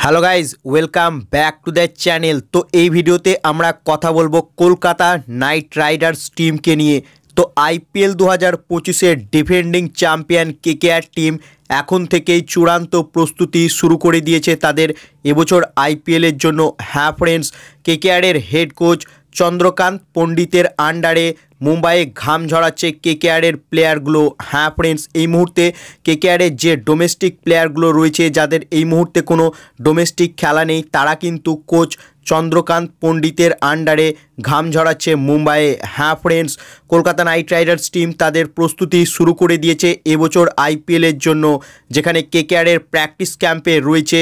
Hello guys, welcome back to the channel. তো এই ভিডিওতে আমরা কথা বলবো কলকাতা নাইট রাইডার্স টিমকে নিয়ে। তো আইপিএল 2025-এর ডিফেন্ডিং চ্যাম্পিয়ন কেকেআর টিম এখন থেকেই চূড়ান্ত প্রস্তুতি শুরু করে দিয়েছে তাদের এবছর আইপিএলের জন্য। হ্যাঁ ফ্রেন্ডস, কেকেআরের হেড কোচ চন্দ্রকান্ত পণ্ডিতের আন্ডারে মুম্বাইয়ে ঘাম ঝরাচ্ছে কেকেআরের প্লেয়ারগুলো। হ্যাঁ ফ্রেন্ডস, এই মুহূর্তে কেকেআরের যে ডোমেস্টিক প্লেয়ারগুলো রয়েছে, যাদের এই মুহূর্তে কোনো ডোমেস্টিক খেলা নেই, তারা কিন্তু কোচ চন্দ্রকান্ত পণ্ডিতের আন্ডারে ঘাম ঝরাচ্ছে মুম্বাইয়ে। হ্যাঁ friends, Kolkata night Riders team তাদের প্রস্তুতি শুরু করে দিয়েছে এবছর আইপিএলের জন্য, যেখানে কেকেআরের প্র্যাকটিস ক্যাম্পে রয়েছে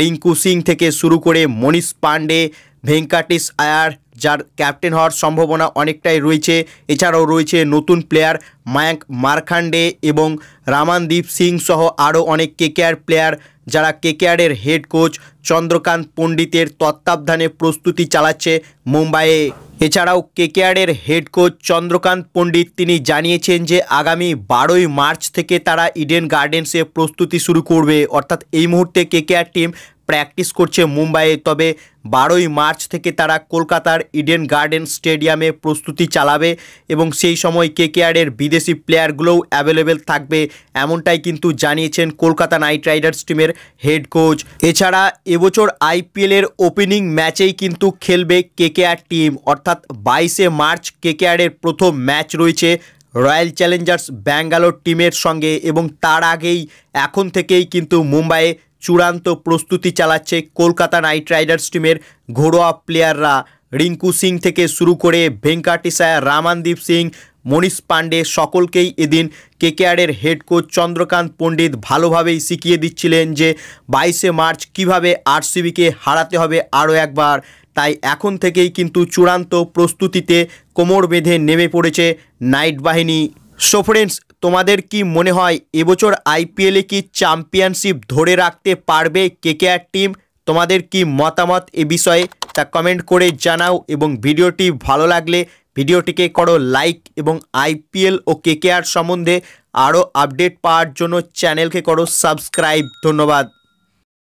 রিঙ্কু সিং থেকে শুরু করে মনীষ পান্ডে, ভেঙ্কাটেশ আয়ার, যার ক্যাপ্টেন হওয়ার সম্ভাবনা অনেকটাই রয়েছে। এছাড়াও রয়েছে নতুন প্লেয়ার মায়াঙ্ক মারখান্ডে এবং রামানদীপ সিং সহ আরও অনেক কেকেআর প্লেয়ার, যারা কেকেআরের হেড কোচ চন্দ্রকান্ত পণ্ডিতের তত্ত্বাবধানে প্রস্তুতি চালাচ্ছে মুম্বাইয়ে। এছাড়াও কেকেআরের হেড কোচ চন্দ্রকান্ত পণ্ডিত তিনি জানিয়েছেন যে আগামী 12ই মার্চ থেকে তারা ইডেন গার্ডেন্সে প্রস্তুতি শুরু করবে। অর্থাৎ এই মুহূর্তে কেকেআর টিম প্র্যাকটিস করছে মুম্বাইয়ে, তবে 12ই মার্চ থেকে তারা কলকাতার ইডেন গার্ডেন স্টেডিয়ামে প্রস্তুতি চালাবে এবং সেই সময় কেকেআরের বিদেশি প্লেয়ারগুলোও অ্যাভেলেবেল থাকবে, এমনটাই কিন্তু জানিয়েছেন কলকাতা নাইট রাইডার্স টিমের হেড কোচ। এছাড়া এবছর আইপিএলের ওপেনিং ম্যাচেই কিন্তু খেলবে কেকেআর টিম। অর্থাৎ 22শে মার্চ কেকেআরের প্রথম ম্যাচ রয়েছে রয়্যাল চ্যালেঞ্জার্স ব্যাঙ্গালোর টিমের সঙ্গে, এবং তার আগেই এখন থেকেই কিন্তু মুম্বাইয়ে চূড়ান্ত প্রস্তুতি চালাচ্ছে কলকাতা নাইট রাইডার্স টিমের ঘরোয়া প্লেয়াররা। রিঙ্কু সিং থেকে শুরু করে ভেঙ্কাটেশ আয়ার, রামানদীপ সিং, মনীষ পান্ডে সকলকেই এদিন কেকেআরের হেড কোচ চন্দ্রকান্ত পণ্ডিত ভালোভাবেই শিখিয়ে দিচ্ছিলেন যে 22শে মার্চ কিভাবে আরসিবিকে হারাতে হবে আরও একবার। তাই এখন থেকেই কিন্তু চূড়ান্ত প্রস্তুতিতে কোমর বেঁধে নেমে পড়েছে নাইট বাহিনী। সো ফ্রেন্ডস, তোমাদের কি মনে হয় এবছর আইপিএলে কি চ্যাম্পিয়নশিপ ধরে রাখতে পারবে কেকেআর টিম? তোমাদের কি মতামত এ বিষয়ে তা কমেন্ট করে জানাও, এবং ভিডিওটি ভালো লাগলে ভিডিওটিকে করো লাইক, এবং আইপিএল ও কেকেআর সম্বন্ধে আরও আপডেট পাওয়ার জন্য চ্যানেলকে করো সাবস্ক্রাইব। ধন্যবাদ।